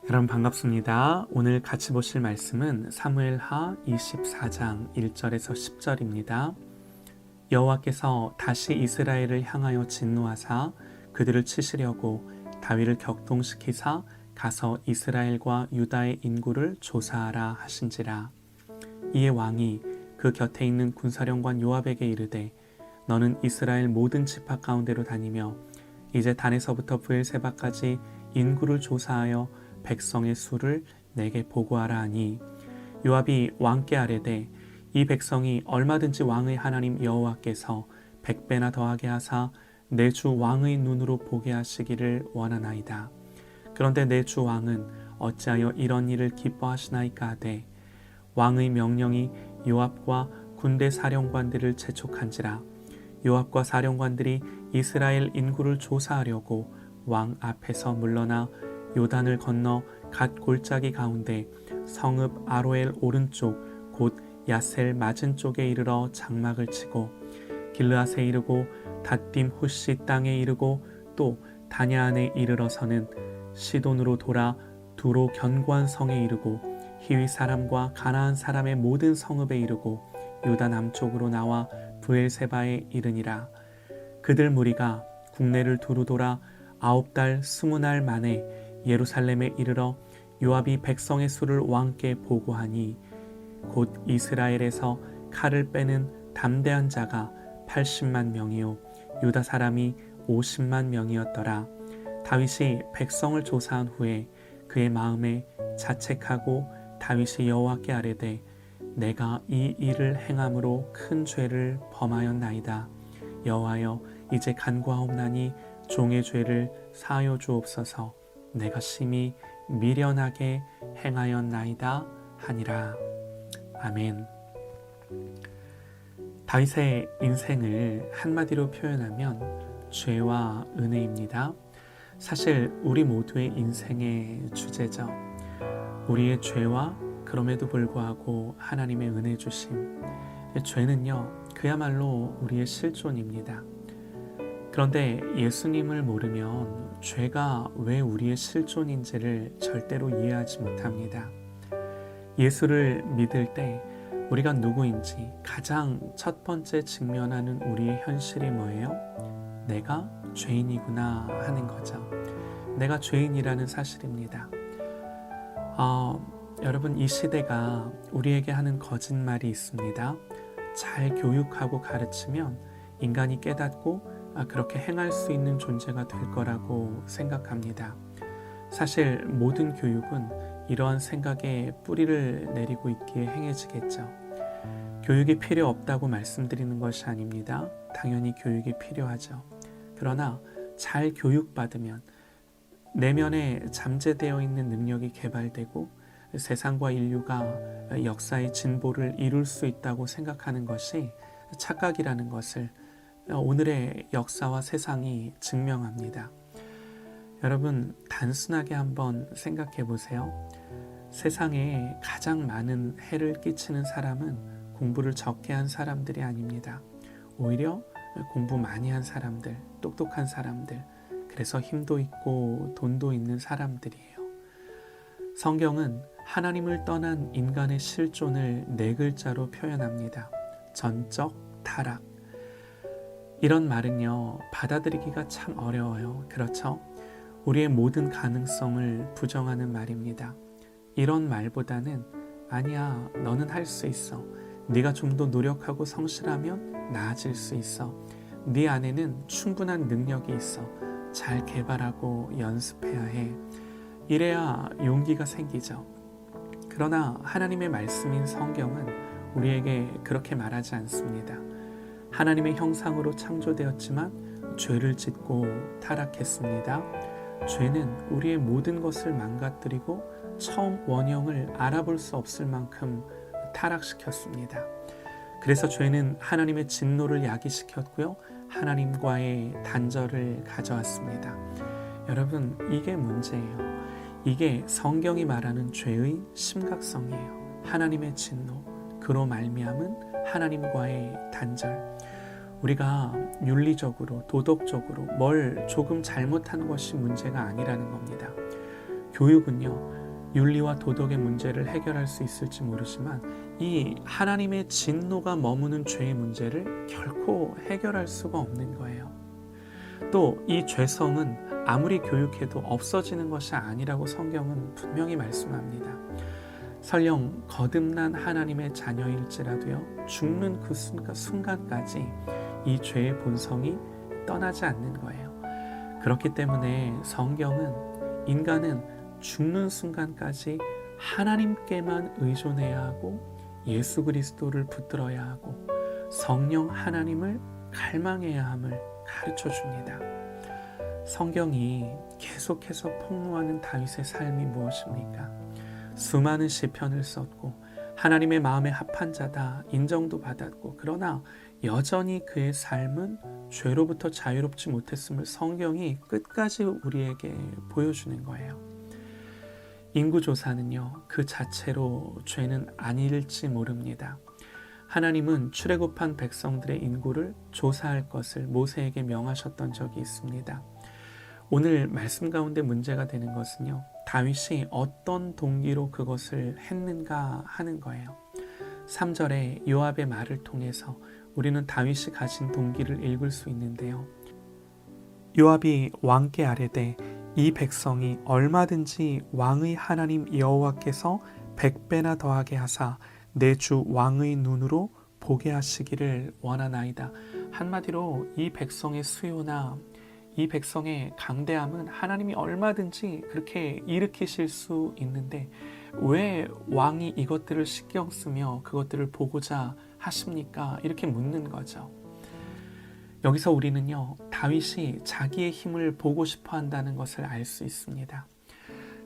여러분 반갑습니다. 오늘 같이 보실 말씀은 사무엘하 24장 1절에서 10절입니다. 여호와께서 다시 이스라엘을 향하여 진노하사 그들을 치시려고 다윗을 격동시키사 가서 이스라엘과 유다의 인구를 조사하라 하신지라. 이에 왕이 그 곁에 있는 군사령관 요압에게 이르되 너는 이스라엘 모든 지파 가운데로 다니며 이제 단에서부터 브엘세바까지 인구를 조사하여 백성의 수를 내게 보고하라 하니, 요압이 왕께 아뢰되 이 백성이 얼마든지 왕의 하나님 여호와께서 100배나 더하게 하사 내 주 왕의 눈으로 보게 하시기를 원하나이다. 그런데 내 주 왕은 어찌하여 이런 일을 기뻐하시나이까 하되 왕의 명령이 요압과 군대 사령관들을 재촉한지라. 요압과 사령관들이 이스라엘 인구를 조사하려고 왕 앞에서 물러나 요단을 건너 갓 골짜기 가운데 성읍 아로엘 오른쪽 곧 야셀 맞은 쪽에 이르러 장막을 치고 길르앗에 이르고 닷딤 후시 땅에 이르고 또 다냐안에 이르러서는 시돈으로 돌아 두로 견고한 성에 이르고 히위 사람과 가나안 사람의 모든 성읍에 이르고 유다 남쪽으로 나와 브엘세바에 이르니라. 그들 무리가 국내를 두루 돌아 9달 20날 만에 예루살렘에 이르러 요압이 백성의 수를 왕께 보고하니 곧 이스라엘에서 칼을 빼는 담대한 자가 80만 명이요 유다 사람이 50만 명이었더라. 다윗이 백성을 조사한 후에 그의 마음에 자책하고 다윗이 여호와께 아뢰되 내가 이 일을 행함으로 큰 죄를 범하였나이다. 여호와여 이제 간구하옵나니 종의 죄를 사하여 주옵소서. 내가 심히 미련하게 행하였나이다 하니라. 아멘. 다윗의 인생을 한마디로 표현하면 죄와 은혜입니다. 사실 우리 모두의 인생의 주제죠. 우리의 죄와 그럼에도 불구하고 하나님의 은혜 주심. 죄는요, 그야말로 우리의 실존입니다. 그런데 예수님을 모르면 죄가 왜 우리의 실존인지를 절대로 이해하지 못합니다. 예수를 믿을 때 우리가 누구인지 가장 첫 번째 직면하는 우리의 현실이 뭐예요? 내가 죄인이구나 하는 거죠. 내가 죄인이라는 사실입니다. 여러분, 이 시대가 우리에게 하는 거짓말이 있습니다. 잘 교육하고 가르치면 인간이 깨닫고 그렇게 행할 수 있는 존재가 될 거라고 생각합니다. 사실 모든 교육은 이러한 생각에 뿌리를 내리고 있기에 행해지겠죠. 교육이 필요 없다고 말씀드리는 것이 아닙니다. 당연히 교육이 필요하죠. 그러나 잘 교육받으면 내면에 잠재되어 있는 능력이 개발되고 세상과 인류가 역사의 진보를 이룰 수 있다고 생각하는 것이 착각이라는 것을 오늘의 역사와 세상이 증명합니다. 여러분, 단순하게 한번 생각해 보세요. 세상에 가장 많은 해를 끼치는 사람은 공부를 적게 한 사람들이 아닙니다. 오히려 공부 많이 한 사람들, 똑똑한 사람들, 그래서 힘도 있고 돈도 있는 사람들이에요. 성경은 하나님을 떠난 인간의 실존을 4글자로 표현합니다. 전적 타락. 이런 말은요, 받아들이기가 참 어려워요. 그렇죠? 우리의 모든 가능성을 부정하는 말입니다. 이런 말보다는 아니야, 너는 할 수 있어. 네가 좀 더 노력하고 성실하면 나아질 수 있어. 네 안에는 충분한 능력이 있어. 잘 개발하고 연습해야 해. 이래야 용기가 생기죠. 그러나 하나님의 말씀인 성경은 우리에게 그렇게 말하지 않습니다. 하나님의 형상으로 창조되었지만 죄를 짓고 타락했습니다. 죄는 우리의 모든 것을 망가뜨리고 처음 원형을 알아볼 수 없을 만큼 타락시켰습니다. 그래서 죄는 하나님의 진노를 야기시켰고요, 하나님과의 단절을 가져왔습니다. 여러분, 이게 문제예요. 이게 성경이 말하는 죄의 심각성이에요. 하나님의 진노, 그로 말미암은 하나님과의 단절. 우리가 윤리적으로, 도덕적으로 뭘 조금 잘못한 것이 문제가 아니라는 겁니다. 교육은요, 윤리와 도덕의 문제를 해결할 수 있을지 모르지만 이 하나님의 진노가 머무는 죄의 문제를 결코 해결할 수가 없는 거예요. 또 이 죄성은 아무리 교육해도 없어지는 것이 아니라고 성경은 분명히 말씀합니다. 설령 거듭난 하나님의 자녀일지라도요, 죽는 그 순간까지 이 죄의 본성이 떠나지 않는 거예요. 그렇기 때문에 성경은 인간은 죽는 순간까지 하나님께만 의존해야 하고 예수 그리스도를 붙들어야 하고 성령 하나님을 갈망해야 함을 가르쳐 줍니다. 성경이 계속해서 폭로하는 다윗의 삶이 무엇입니까? 수많은 시편을 썼고 하나님의 마음에 합한 자다 인정도 받았고, 그러나 여전히 그의 삶은 죄로부터 자유롭지 못했음을 성경이 끝까지 우리에게 보여주는 거예요. 인구조사는요, 그 자체로 죄는 아닐지 모릅니다. 하나님은 출애굽한 백성들의 인구를 조사할 것을 모세에게 명하셨던 적이 있습니다. 오늘 말씀 가운데 문제가 되는 것은요, 다윗이 어떤 동기로 그것을 했는가 하는 거예요. 3절에 요압의 말을 통해서 우리는 다윗이 가진 동기를 읽을 수 있는데요. 요압이 왕께 아뢰되 이 백성이 얼마든지 왕의 하나님 여호와께서 100배나 더하게 하사 내 주 왕의 눈으로 보게 하시기를 원하나이다. 한마디로 이 백성의 수요나 이 백성의 강대함은 하나님이 얼마든지 그렇게 일으키실 수 있는데 왜 왕이 이것들을 신경 쓰며 그것들을 보고자 하십니까? 이렇게 묻는 거죠. 여기서 우리는요, 다윗이 자기의 힘을 보고 싶어 한다는 것을 알 수 있습니다.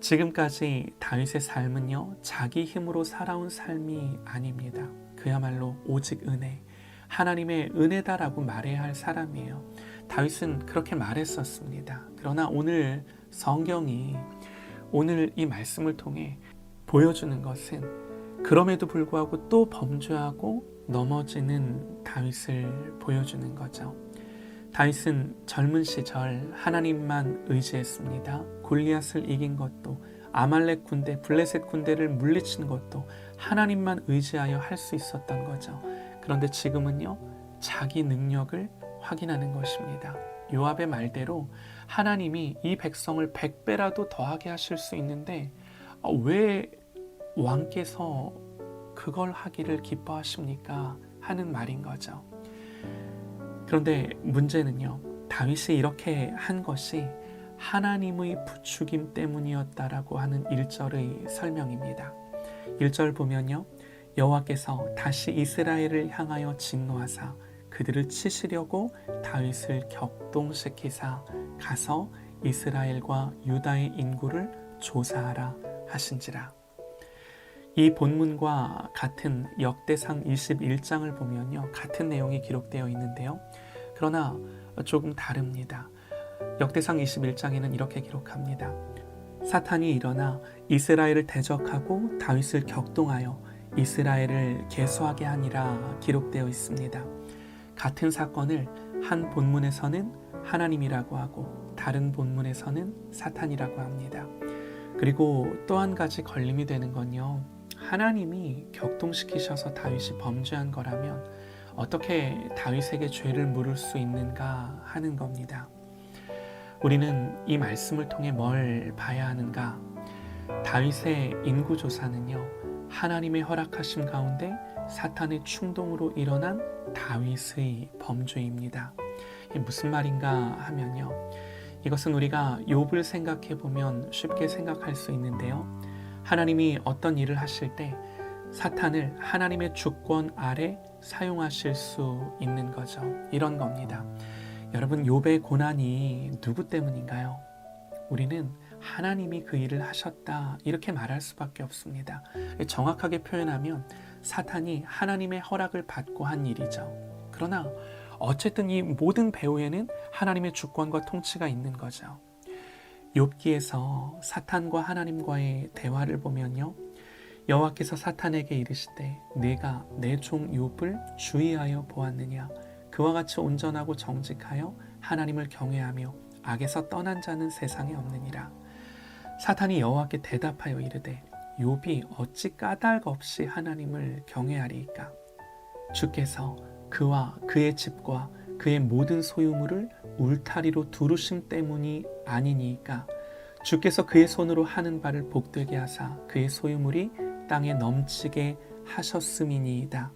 지금까지 다윗의 삶은요, 자기 힘으로 살아온 삶이 아닙니다. 그야말로 오직 은혜, 하나님의 은혜다라고 말해야 할 사람이에요. 다윗은 그렇게 말했었습니다. 그러나 오늘 성경이 오늘 이 말씀을 통해 보여주는 것은 그럼에도 불구하고 또 범죄하고 넘어지는 다윗을 보여주는 거죠. 다윗은 젊은 시절 하나님만 의지했습니다. 골리앗을 이긴 것도, 아말렉 군대, 블레셋 군대를 물리친 것도 하나님만 의지하여 할 수 있었던 거죠. 그런데 지금은요, 자기 능력을 확인하는 것입니다. 요압의 말대로 하나님이 이 백성을 100배라도 더하게 하실 수 있는데 왜 왕께서 그걸 하기를 기뻐하십니까? 하는 말인 거죠. 그런데 문제는요, 다윗이 이렇게 한 것이 하나님의 부추김 때문이었다라고 하는 1절의 설명입니다. 1절 보면요, 여호와께서 다시 이스라엘을 향하여 진노하사 그들을 치시려고 다윗을 격동시키사 가서 이스라엘과 유다의 인구를 조사하라 하신지라. 이 본문과 같은 역대상 21장을 보면요, 같은 내용이 기록되어 있는데요. 그러나 조금 다릅니다. 역대상 21장에는 이렇게 기록합니다. 사탄이 일어나 이스라엘을 대적하고 다윗을 격동하여 이스라엘을 계수하게 하니라 기록되어 있습니다. 같은 사건을 한 본문에서는 하나님이라고 하고 다른 본문에서는 사탄이라고 합니다. 그리고 또 한 가지 걸림이 되는 건요, 하나님이 격동시키셔서 다윗이 범죄한 거라면 어떻게 다윗에게 죄를 물을 수 있는가 하는 겁니다. 우리는 이 말씀을 통해 뭘 봐야 하는가? 다윗의 인구조사는요, 하나님의 허락하심 가운데 사탄의 충동으로 일어난 다윗의 범죄입니다. 이게 무슨 말인가 하면요, 이것은 우리가 욥을 생각해 보면 쉽게 생각할 수 있는데요, 하나님이 어떤 일을 하실 때 사탄을 하나님의 주권 아래 사용하실 수 있는 거죠. 이런 겁니다. 여러분, 욥의 고난이 누구 때문인가요? 우리는 하나님이 그 일을 하셨다 이렇게 말할 수밖에 없습니다. 정확하게 표현하면 사탄이 하나님의 허락을 받고 한 일이죠. 그러나 어쨌든 이 모든 배후에는 하나님의 주권과 통치가 있는 거죠. 욥기에서 사탄과 하나님과의 대화를 보면요, 여호와께서 사탄에게 이르시되 내가 내 종 욥을 주의하여 보았느냐? 그와 같이 온전하고 정직하여 하나님을 경외하며 악에서 떠난 자는 세상에 없느니라. 사탄이 여호와께 대답하여 이르되 욥이 어찌 까닭 없이 하나님을 경외하리이까? 주께서 그와 그의 집과 그의 모든 소유물을 울타리로 두르심 때문이 아니니이까? 주께서 그의 손으로 하는 바를 복되게 하사 그의 소유물이 땅에 넘치게 하셨음이니이다.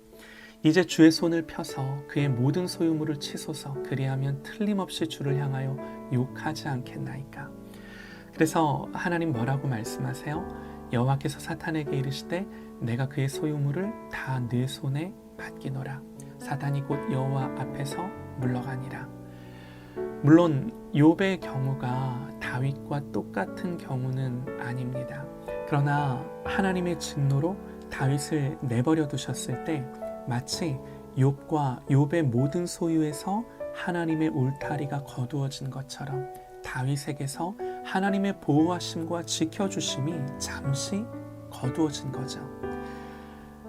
이제 주의 손을 펴서 그의 모든 소유물을 치소서. 그리하면 틀림없이 주를 향하여 욕하지 않겠나이까? 그래서 하나님 뭐라고 말씀하세요? 여호와께서 사탄에게 이르시되 내가 그의 소유물을 다 네 손에 맡기노라. 사탄이 곧 여호와 앞에서 물러가니라. 물론 욥의 경우가 다윗과 똑같은 경우는 아닙니다. 그러나 하나님의 진노로 다윗을 내버려 두셨을 때 마치 욥과 욥의 모든 소유에서 하나님의 울타리가 거두어진 것처럼 다윗에게서 하나님의 보호하심과 지켜주심이 잠시 거두어진 거죠.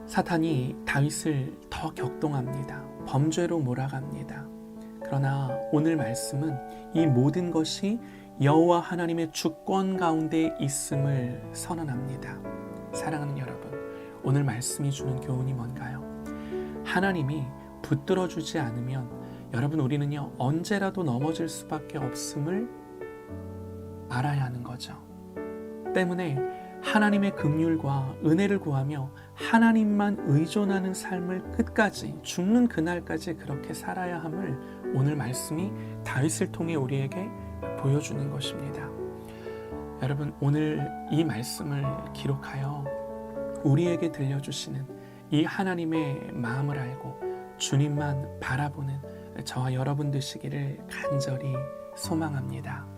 사탄이 다윗을 더 격동합니다. 범죄로 몰아갑니다. 그러나 오늘 말씀은 이 모든 것이 여호와 하나님의 주권 가운데 있음을 선언합니다. 사랑하는 여러분, 오늘 말씀이 주는 교훈이 뭔가요? 하나님이 붙들어 주지 않으면 여러분 우리는요 언제라도 넘어질 수밖에 없음을 알아야 하는 거죠. 때문에 하나님의 긍휼과 은혜를 구하며 하나님만 의존하는 삶을 끝까지 죽는 그날까지 그렇게 살아야 함을 오늘 말씀이 다윗을 통해 우리에게 보여주는 것입니다. 여러분 오늘 이 말씀을 기록하여 우리에게 들려주시는 이 하나님의 마음을 알고 주님만 바라보는 저와 여러분 되시기를 간절히 소망합니다.